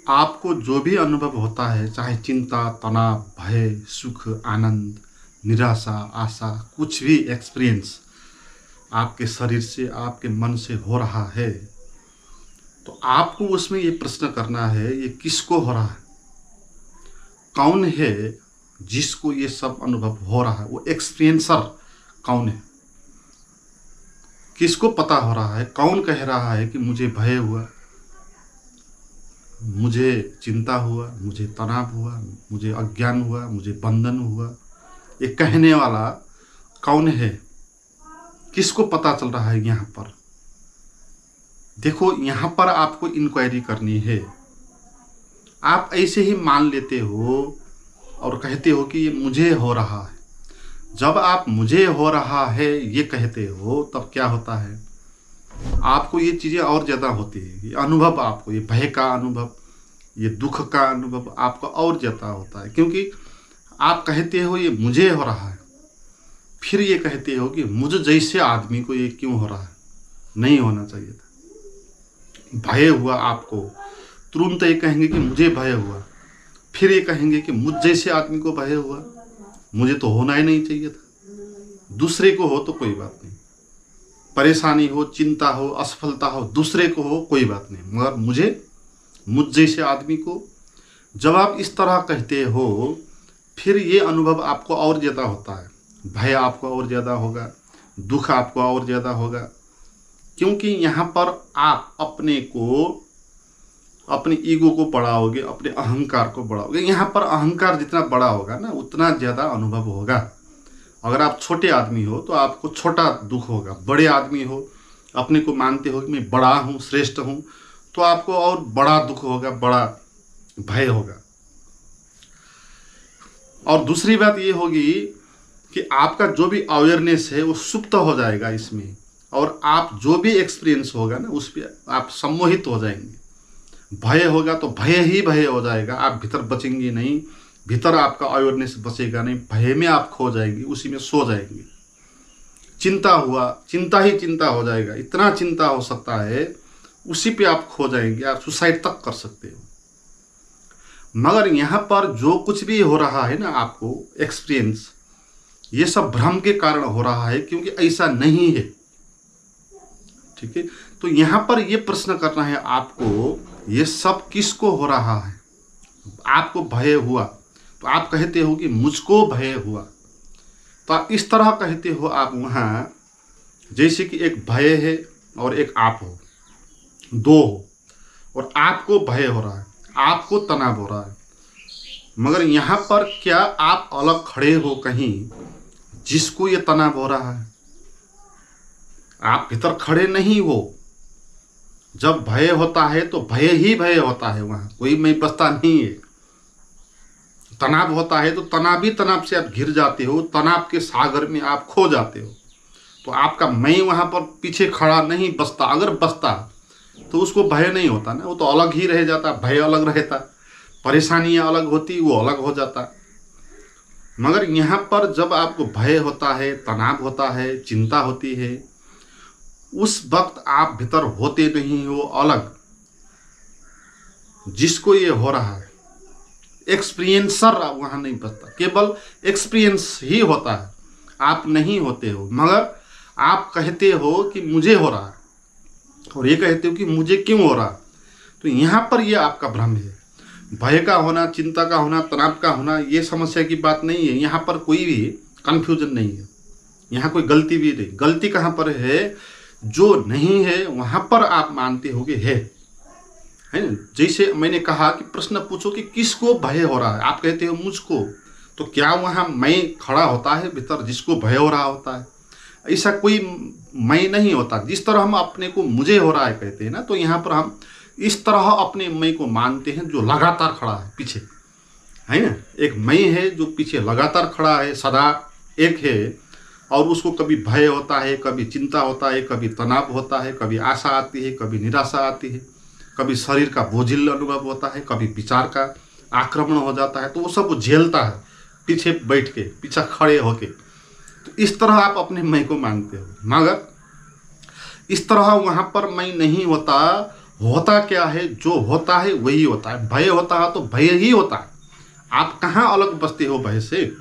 आपको जो भी अनुभव होता है, चाहे चिंता, तनाव, भय, सुख, आनंद, निराशा, आशा, कुछ भी एक्सपीरियंस आपके शरीर से, आपके मन से हो रहा है, तो आपको उसमें ये प्रश्न करना है, ये किसको हो रहा है? कौन है जिसको ये सब अनुभव हो रहा है? वो एक्सपीरियंसर कौन है? किसको पता हो रहा है? कौन कह रहा है कि मुझे भय हुआ, मुझे चिंता हुआ, मुझे तनाव हुआ, मुझे अज्ञान हुआ, मुझे बंधन हुआ? ये कहने वाला कौन है? किसको पता चल रहा है यहाँ पर? देखो, यहाँ पर आपको इंक्वायरी करनी है। आप ऐसे ही मान लेते हो और कहते हो कि ये मुझे हो रहा है। जब आप मुझे हो रहा है ये कहते हो, तब क्या होता है? आपको ये चीज़ें और ज़्यादा होती है। ये अनुभव आपको, ये भय का अनुभव, ये दुख का अनुभव आपको और ज़्यादा होता है, क्योंकि आप कहते हो ये मुझे हो रहा है, फिर ये कहते हो कि मुझ जैसे आदमी को ये क्यों हो रहा है? नहीं होना चाहिए था। भय हुआ आपको, तुरंत ये कहेंगे कि मुझे भय हुआ, फिर ये कहेंगे कि मुझ जैसे आदमी को भय हुआ, मुझे तो होना ही नहीं चाहिए था। दूसरे को हो तो कोई बात नहीं, परेशानी हो, चिंता हो, असफलता हो, दूसरे को हो कोई बात नहीं, मगर मुझ जैसे आदमी को, जब आप इस तरह कहते हो, फिर ये अनुभव आपको और ज़्यादा होता है। भय आपको और ज़्यादा होगा, दुख आपको और ज़्यादा होगा, क्योंकि यहाँ पर आप अपने को, अपने ईगो को बढ़ाओगे, अपने अहंकार को बढ़ाओगे। यहाँ पर अहंकार जितना बड़ा होगा ना, उतना ज़्यादा अनुभव होगा। अगर आप छोटे आदमी हो तो आपको छोटा दुख होगा, बड़े आदमी हो, अपने को मानते हो कि मैं बड़ा हूँ, श्रेष्ठ हूँ, तो आपको और बड़ा दुख होगा, बड़ा भय होगा। और दूसरी बात ये होगी कि आपका जो भी अवेयरनेस है वो सुप्त हो जाएगा इसमें, और आप जो भी एक्सपीरियंस होगा ना उस पर आप सम्मोहित हो जाएंगे। भय होगा तो भय ही भय हो जाएगा, आप भीतर बचेंगे नहीं, भीतर आपका अवेयरनेस बचेगा नहीं, भय में आप खो जाएंगे, उसी में सो जाएंगे। चिंता हुआ, चिंता ही चिंता हो जाएगा, इतना चिंता हो सकता है उसी पे आप खो जाएंगे, आप सुसाइड तक कर सकते हो। मगर यहाँ पर जो कुछ भी हो रहा है ना आपको एक्सपीरियंस, ये सब भ्रम के कारण हो रहा है, क्योंकि ऐसा नहीं है। ठीक है, तो यहाँ पर ये प्रश्न करना है आपको, ये सब किसको हो रहा है? आपको भय हुआ तो आप कहते हो कि मुझको भय हुआ, तो आप इस तरह कहते हो आप वहाँ, जैसे कि एक भय है और एक आप हो, दो हो, और आपको भय हो रहा है, आपको तनाव हो रहा है। मगर यहाँ पर क्या आप अलग खड़े हो कहीं जिसको ये तनाव हो रहा है? आप भीतर खड़े नहीं हो। जब भय होता है तो भय ही भय होता है, वहाँ कोई मैं बसता नहीं है। तनाव होता है तो तनाव ही तनाव से आप घिर जाते हो, तनाव के सागर में आप खो जाते हो। तो आपका मैं वहाँ पर पीछे खड़ा नहीं बसता। अगर बसता तो उसको भय नहीं होता ना, वो तो अलग ही रह जाता, भय अलग रहता, परेशानियाँ अलग होती, वो अलग हो जाता। मगर यहाँ पर जब आपको भय होता है, तनाव होता है, चिंता होती है, उस वक्त आप भीतर होते नहीं हो, अलग। जिसको ये हो रहा है एक्सपीरियंसर वहाँ नहीं बचता, केवल एक्सपीरियंस ही होता है, आप नहीं होते हो। मगर आप कहते हो कि मुझे हो रहा है, और ये कहते हो कि मुझे क्यों हो रहा। तो यहाँ पर ये आपका भ्रम है। भय का होना, चिंता का होना, तनाव का होना, ये समस्या की बात नहीं है। यहाँ पर कोई भी कन्फ्यूजन नहीं है, यहाँ कोई गलती भी नहीं। गलती कहाँ पर है? जो नहीं है वहाँ पर आप मानते हो कि है ना। जैसे मैंने कहा कि प्रश्न पूछो कि किसको भय हो रहा है, आप कहते हो मुझको, तो क्या वहाँ मैं खड़ा होता है भीतर जिसको भय हो रहा होता है? ऐसा कोई मैं नहीं होता। जिस तरह हम अपने को मुझे हो रहा है कहते हैं ना, तो यहाँ पर हम इस तरह अपने मैं को मानते हैं जो लगातार खड़ा है पीछे, है ना। एक मैं है जो पीछे लगातार खड़ा है, सदा एक है, और उसको कभी भय होता है, कभी चिंता होता है, कभी तनाव होता है, कभी आशा आती है, कभी निराशा आती है, कभी शरीर का बोझिल अनुभव होता है, कभी विचार का आक्रमण हो जाता है। तो वो सब झेलता है पीछे बैठ के, पीछे खड़े होके। तो इस तरह आप अपने मैं को मानते हो, मगर इस तरह वहाँ पर मैं नहीं होता। होता क्या है, जो होता है वही होता है। भय होता है तो भय ही होता है। आप कहाँ अलग बसते हो भय से?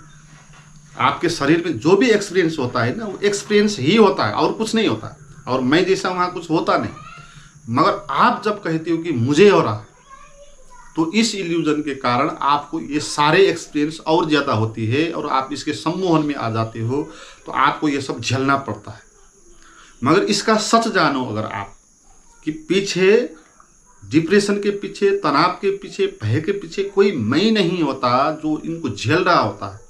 आपके शरीर में जो भी एक्सपीरियंस होता है ना, वो एक्सपीरियंस ही होता है और कुछ नहीं होता। और मैं जैसा वहाँ कुछ होता नहीं। मगर आप जब कहते हो कि मुझे हो रहा, तो इस इल्यूजन के कारण आपको ये सारे एक्सपीरियंस और ज़्यादा होती है और आप इसके सम्मोहन में आ जाते हो, तो आपको ये सब झेलना पड़ता है। मगर इसका सच जानो अगर आप, कि पीछे डिप्रेशन के पीछे, तनाव के पीछे, भय के पीछे कोई मैं नहीं होता जो इनको झेल रहा होता है।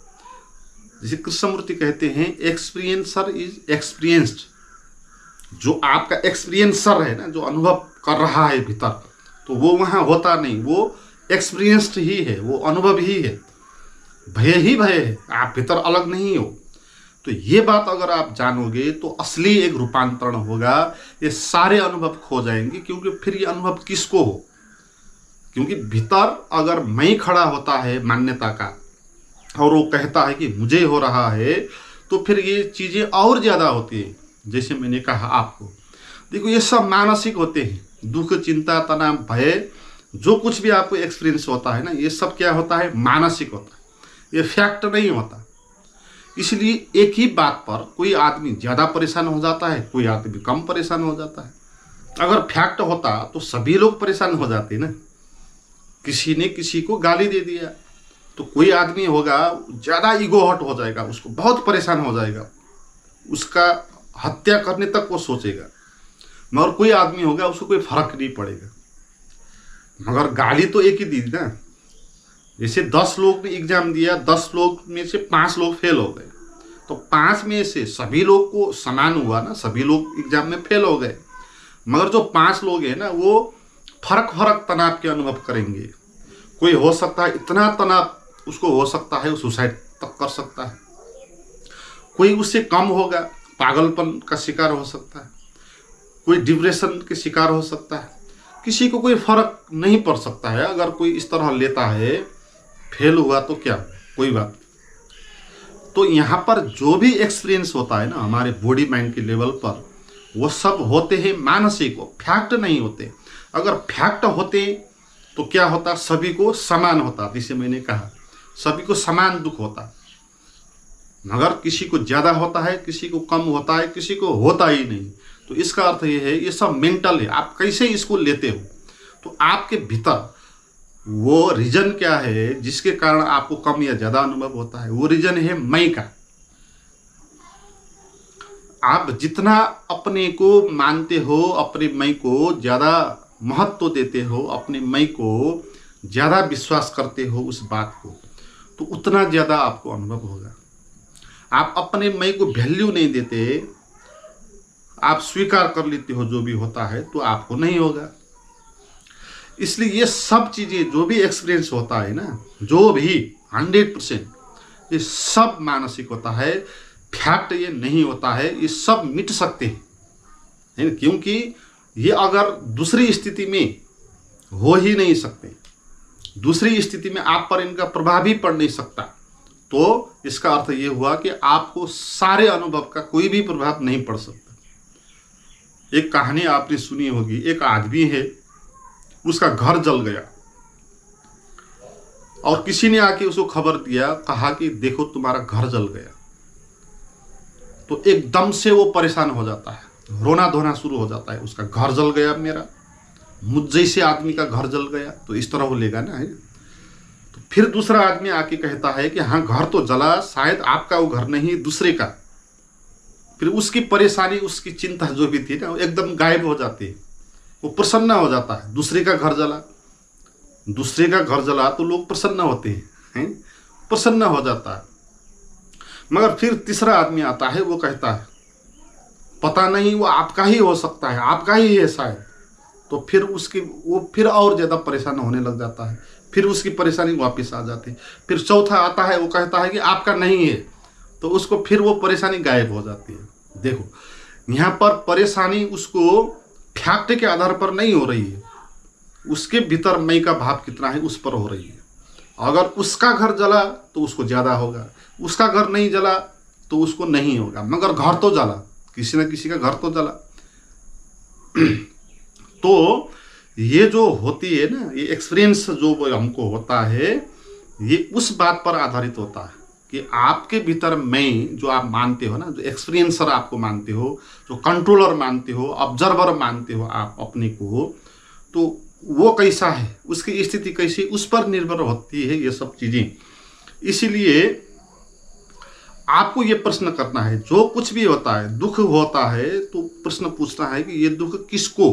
जैसे कृष्णमूर्ति कहते हैं, एक्सपीरियंसर इज एक्सपीरियंस्ड। जो आपका एक्सपीरियंसर है ना, जो अनुभव कर रहा है भीतर, तो वो वहाँ होता नहीं, वो एक्सपीरियंस्ड ही है, वो अनुभव ही है। भय ही भय है, आप भीतर अलग नहीं हो। तो ये बात अगर आप जानोगे तो असली एक रूपांतरण होगा। ये सारे अनुभव खो जाएंगे, क्योंकि फिर ये अनुभव किसको हो? क्योंकि भीतर अगर मैं खड़ा होता है मान्यता का, और वो कहता है कि मुझे हो रहा है, तो फिर ये चीज़ें और ज़्यादा होती है। जैसे मैंने कहा आपको, देखो ये सब मानसिक होते हैं। दुख, चिंता, तनाव, भय, जो कुछ भी आपको एक्सपीरियंस होता है ना, ये सब क्या होता है? मानसिक होता है। ये फैक्ट नहीं होता। इसलिए एक ही बात पर कोई आदमी ज़्यादा परेशान हो जाता है, कोई आदमी कम परेशान हो जाता है। अगर फैक्ट होता तो सभी लोग परेशान हो जाते ना। किसी ने किसी को गाली दे दिया तो कोई आदमी होगा ज़्यादा ईगो हर्ट हो जाएगा, उसको बहुत परेशान हो जाएगा, उसका हत्या करने तक वो सोचेगा। मगर कोई आदमी होगा उसको कोई फर्क नहीं पड़ेगा। मगर गाली तो एक ही दी ना। जैसे 10 लोग ने एग्जाम दिया, 10 लोग में से 5 लोग फेल हो गए, तो 5 में से सभी लोग को समान हुआ ना, सभी लोग एग्जाम में फेल हो गए। मगर जो 5 लोग हैं ना, वो फर्क फर्क तनाव के अनुभव करेंगे। कोई हो सकता है इतना तनाव उसको हो सकता है वो सुसाइड तक कर सकता है। कोई उससे कम होगा, पागलपन का शिकार हो सकता है, कोई डिप्रेशन के शिकार हो सकता है। किसी को कोई फर्क नहीं पड़ सकता है। अगर कोई इस तरह लेता है, फेल हुआ तो क्या, कोई बात। तो यहाँ पर जो भी एक्सपीरियंस होता है ना हमारे बॉडी माइंड के लेवल पर, वो सब होते हैं मानसिक, फैक्ट नहीं होते। अगर फैक्ट होते तो क्या होता? सभी को समान होता। जैसे मैंने कहा, सभी को समान दुख होता। मगर किसी को ज़्यादा होता है, किसी को कम होता है, किसी को होता ही नहीं। तो इसका अर्थ ये है, ये सब मेंटल है। आप कैसे इसको लेते हो? तो आपके भीतर वो रीजन क्या है जिसके कारण आपको कम या ज़्यादा अनुभव होता है? वो रीजन है मैं का। आप जितना अपने को मानते हो, अपने मैं को ज़्यादा महत्व देते हो, अपने मैं को ज़्यादा विश्वास करते हो उस बात को, तो उतना ज़्यादा आपको अनुभव होगा। आप अपने मैं को वैल्यू नहीं देते, आप स्वीकार कर लेते हो जो भी होता है, तो आपको नहीं होगा। इसलिए ये सब चीज़ें, जो भी एक्सपीरियंस होता है ना, जो भी 100%, ये सब मानसिक होता है। फैक्ट ये नहीं होता है। ये सब मिट सकते हैं, क्योंकि ये अगर दूसरी स्थिति में हो ही नहीं सकते, दूसरी स्थिति में आप पर इनका प्रभाव ही पड़ नहीं सकता, तो इसका अर्थ ये हुआ कि आपको सारे अनुभव का कोई भी प्रभाव नहीं पड़ सकता। एक कहानी आपने सुनी होगी, एक आदमी है, उसका घर जल गया और किसी ने आके उसको खबर दिया, कहा कि देखो तुम्हारा घर जल गया। तो एकदम से वो परेशान हो जाता है, रोना धोना शुरू हो जाता है। उसका घर जल गया, मेरा, मुझ जैसे आदमी का घर जल गया, तो इस तरह वो लेगा ना, है। तो फिर दूसरा आदमी आके कहता है कि हाँ घर तो जला, शायद आपका वो घर नहीं, दूसरे का। फिर उसकी परेशानी, उसकी चिंता जो भी थी ना, वो एकदम गायब हो जाती है। वो प्रसन्न हो जाता है। दूसरे का घर जला, दूसरे का घर जला तो लोग प्रसन्न होते हैं, प्रसन्न हो जाता है। मगर फिर तीसरा आदमी आता है, वो कहता है पता नहीं वो आपका ही हो सकता है, आपका ही है शायद। तो फिर वो फिर और ज़्यादा परेशान होने लग जाता है। फिर उसकी परेशानी वापस आ जाती है। फिर चौथा आता है, वो कहता है कि आपका नहीं है, तो उसको फिर वो परेशानी गायब हो जाती है। देखो यहाँ पर परेशानी उसको फैक्ट के आधार पर नहीं हो रही है, उसके भीतर मैं का भाव कितना है उस पर हो रही है। अगर उसका घर जला तो उसको ज़्यादा होगा, उसका घर नहीं जला तो उसको नहीं होगा। मगर घर तो जला, किसी न किसी का घर तो जला। तो ये जो होती है ना, ये एक्सपीरियंस जो हमको होता है, ये उस बात पर आधारित होता है कि आपके भीतर मैं जो आप मानते हो ना, जो एक्सपीरियंसर आपको मानते हो, जो कंट्रोलर मानते हो, ऑब्जर्वर मानते हो आप अपने को, तो वो कैसा है, उसकी स्थिति कैसी, उस पर निर्भर होती है ये सब चीज़ें। इसीलिए आपको ये प्रश्न करना है, जो कुछ भी होता है, दुख होता है तो प्रश्न पूछना है कि ये दुख किसको,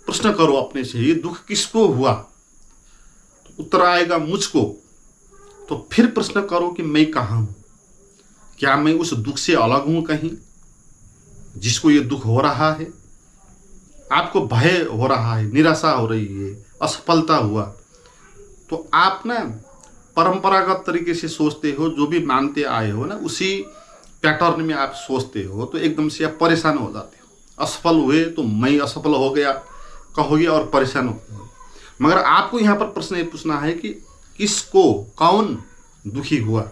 प्रश्न करो अपने से, ये दुख किसको हुआ, तो उत्तर आएगा मुझको। तो फिर प्रश्न करो कि मैं कहाँ हूँ, क्या मैं उस दुख से अलग हूँ कहीं जिसको ये दुख हो रहा है। आपको भय हो रहा है, निराशा हो रही है, असफलता हुआ, तो आप ना परंपरागत तरीके से सोचते हो, जो भी मानते आए हो ना, उसी पैटर्न में आप सोचते हो, तो एकदम से आप परेशान हो जाते हो। असफल हुए तो मैं असफल हो गया कहोगे और परेशान हो। मगर आपको यहाँ पर प्रश्न ये पूछना है कि किसको, कौन दुखी हुआ,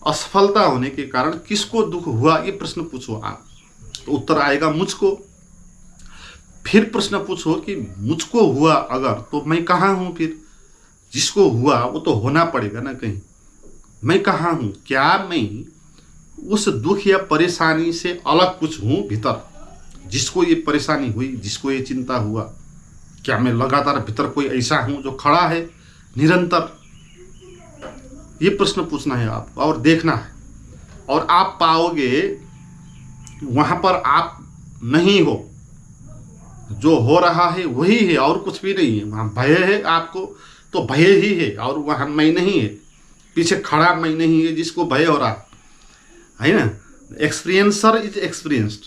असफलता होने के कारण किसको दुख हुआ, ये प्रश्न पूछो आप, तो उत्तर आएगा मुझको। फिर प्रश्न पूछो कि मुझको हुआ अगर, तो मैं कहाँ हूँ फिर, जिसको हुआ वो तो होना पड़ेगा ना कहीं, मैं कहाँ हूँ, क्या मैं उस दुख या परेशानी से अलग कुछ हूँ भीतर, जिसको ये परेशानी हुई, जिसको ये चिंता हुआ, क्या मैं लगातार भीतर कोई ऐसा हूँ जो खड़ा है निरंतर। ये प्रश्न पूछना है आपको और देखना है, और आप पाओगे वहाँ पर आप नहीं हो, जो हो रहा है वही है और कुछ भी नहीं है। वहाँ भय है आपको तो भय ही है, और वहाँ मैं नहीं है, पीछे खड़ा मैं नहीं है जिसको भय हो रहा है ना। एक्सपीरियंसर इज एक्सपीरियंस्ड,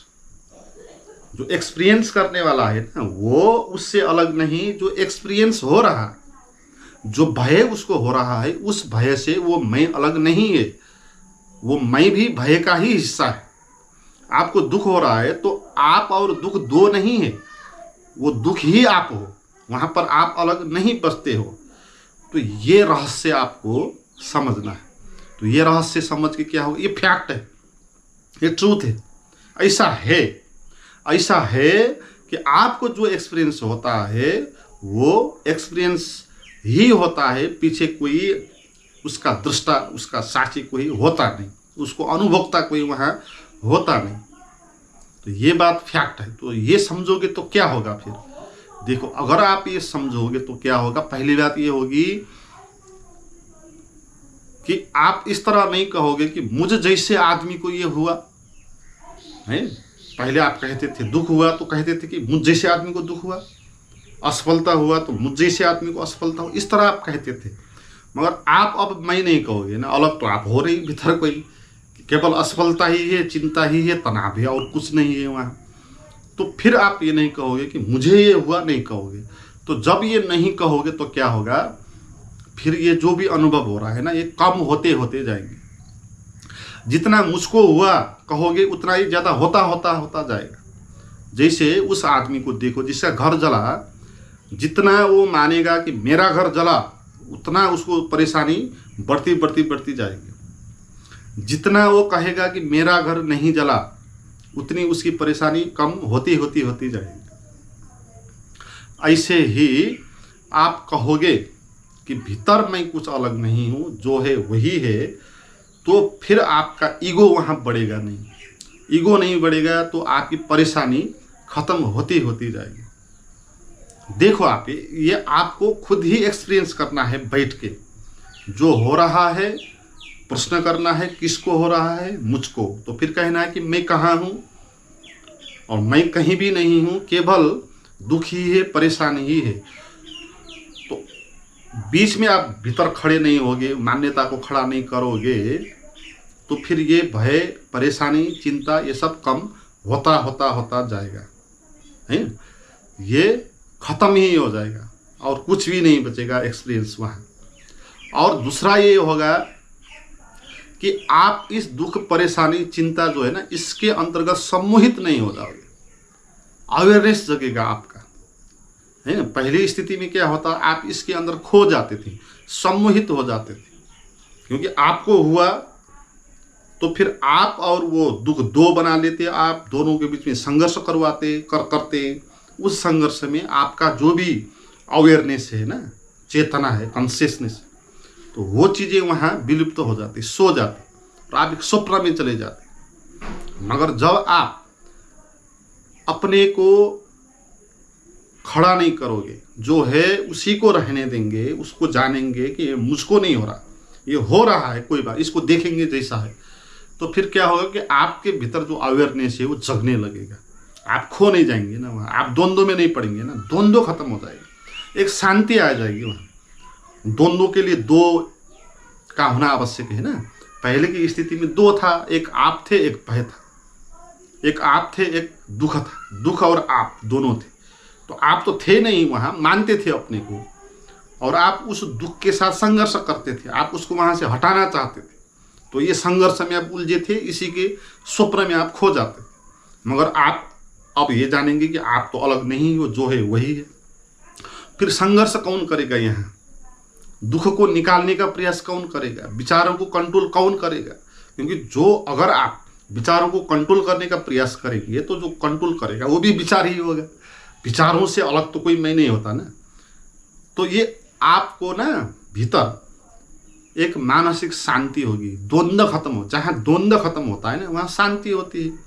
जो एक्सपीरियंस करने वाला है ना, वो उससे अलग नहीं, जो एक्सपीरियंस हो रहा है, जो भय उसको हो रहा है, उस भय से वो मैं अलग नहीं है, वो मैं भी भय का ही हिस्सा है। आपको दुख हो रहा है तो आप और दुख दो नहीं है, वो दुख ही आप हो, वहाँ पर आप अलग नहीं बचते हो। तो ये रहस्य आपको समझना है। तो ये रहस्य समझ के क्या हो, ये फैक्ट है, ये ट्रूथ है, ऐसा है कि आपको जो एक्सपीरियंस होता है वो एक्सपीरियंस ही होता है, पीछे कोई उसका दृष्टा, उसका साक्षी कोई होता नहीं, उसको अनुभोक्ता कोई वहाँ होता नहीं। तो ये बात फैक्ट है। तो ये समझोगे तो क्या होगा फिर, देखो अगर आप ये समझोगे तो क्या होगा। पहली बात ये होगी कि आप इस तरह नहीं कहोगे कि मुझ जैसे आदमी को ये हुआ है। पहले आप कहते थे दुख हुआ तो कहते थे कि मुझ जैसे आदमी को दुख हुआ, असफलता हुआ तो मुझ जैसे आदमी को असफलता हुआ, इस तरह आप कहते थे। मगर आप अब मैं नहीं कहोगे ना, अलग तो आप हो रही भीतर कोई, केवल असफलता ही है, चिंता ही है, तनाव है, और कुछ नहीं है वहाँ। तो फिर आप ये नहीं कहोगे कि मुझे ये हुआ, नहीं कहोगे। तो जब ये नहीं कहोगे तो क्या होगा, फिर ये जो भी अनुभव हो रहा है ना, ये कम होते होते जाएंगे। जितना मुझको हुआ कहोगे उतना ही ज़्यादा होता होता होता जाएगा। जैसे उस आदमी को देखो जिसका घर जला, जितना वो मानेगा कि मेरा घर जला, उतना उसको परेशानी बढ़ती बढ़ती बढ़ती जाएगी। जितना वो कहेगा कि मेरा घर नहीं जला, उतनी उसकी परेशानी कम होती होती होती जाएगी। ऐसे ही आप कहोगे कि भीतर मैं कुछ अलग नहीं हूँ, जो है वही है, तो फिर आपका ईगो वहाँ बढ़ेगा नहीं। ईगो नहीं बढ़ेगा तो आपकी परेशानी खत्म होती होती जाएगी। देखो आप ये आपको खुद ही एक्सपीरियंस करना है बैठ के, जो हो रहा है प्रश्न करना है किसको हो रहा है, मुझको। तो फिर कहना है कि मैं कहाँ हूँ, और मैं कहीं भी नहीं हूँ, केवल दुख ही है, परेशानी ही है। तो बीच में आप भीतर खड़े नहीं होगे, मान्यता को खड़ा नहीं करोगे, तो फिर ये भय, परेशानी, चिंता, ये सब कम होता होता होता जाएगा, है ये खत्म ही हो जाएगा और कुछ भी नहीं बचेगा एक्सपीरियंस वहाँ। और दूसरा ये होगा कि आप इस दुख, परेशानी, चिंता जो है ना, इसके अंतर्गत सम्मोहित नहीं हो जाओगे। अवेयरनेस जगेगा आपका, है ना। पहली स्थिति में क्या होता, आप इसके अंदर खो जाते थे, सम्मोहित हो जाते थे, क्योंकि आपको हुआ तो फिर आप और वो दुख दो बना लेते, आप दोनों के बीच में संघर्ष करते, उस संघर्ष में आपका जो भी अवेयरनेस है ना, चेतना है, कॉन्शियसनेस, तो वो चीज़ें वहाँ विलुप्त हो जाती, सो जाती और आप एक स्वप्न में चले जाते। मगर जब आप अपने को खड़ा नहीं करोगे, जो है उसी को रहने देंगे, उसको जानेंगे कि ये मुझको नहीं हो रहा, ये हो रहा है, कोई बात, इसको देखेंगे जैसा है, तो फिर क्या होगा कि आपके भीतर जो अवेयरनेस है वो जगने लगेगा। आप खो नहीं जाएंगे ना वहाँ, आप द्वंद्व में नहीं पड़ेंगे ना, द्वंद्व खत्म हो जाएगा, एक शांति आ जाएगी वहाँ। द्वंद्व के लिए दो का होना आवश्यक है ना। पहले की स्थिति में दो था, एक आप थे, एक भय था, एक आप थे, एक दुख था, दुख और आप दोनों थे। तो आप तो थे नहीं वहाँ, मानते थे अपने को, और आप उस दुख के साथ संघर्ष करते थे, आप उसको वहाँ से हटाना चाहते थे। तो ये संघर्ष में आप उलझे थे, इसी के स्वप्न में आप खो जाते थे। मगर आप अब ये जानेंगे कि आप तो अलग नहीं हो, जो है वही है। फिर संघर्ष कौन करेगा यहाँ? दुख को निकालने का प्रयास कौन करेगा? विचारों को कंट्रोल कौन करेगा? क्योंकि जो अगर आप विचारों को कंट्रोल करने का प्रयास करेंगे तो जो कंट्रोल करेगा वो भी विचार ही होगा। विचारों से अलग तो कोई मैं नहीं होता ना। तो ये आपको ना भीतर एक मानसिक शांति होगी, द्वंद्व खत्म हो, जहाँ द्वंद्व खत्म होता है ना वहाँ शांति होती है।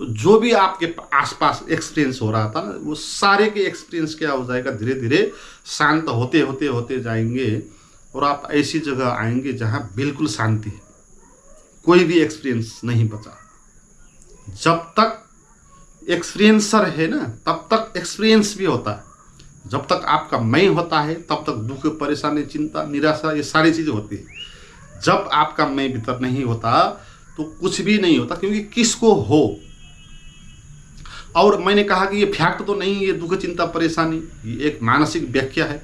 तो जो भी आपके आसपास एक्सपीरियंस हो रहा था ना, वो सारे के एक्सपीरियंस क्या हो जाएगा, धीरे धीरे शांत होते होते होते जाएंगे और आप ऐसी जगह आएंगे जहाँ बिल्कुल शांति है, कोई भी एक्सपीरियंस नहीं बचा। जब तक एक्सपीरियंसर है ना तब तक एक्सपीरियंस भी होता है। जब तक आपका मैं होता है तब तक दुख, परेशानी, चिंता, निराशा, ये सारी चीज़ें होती है। जब आपका मैं भीतर नहीं होता तो कुछ भी नहीं होता, क्योंकि किसको हो। और मैंने कहा कि ये फैक्ट तो नहीं, ये दुख, चिंता, परेशानी, ये एक मानसिक व्याख्या है।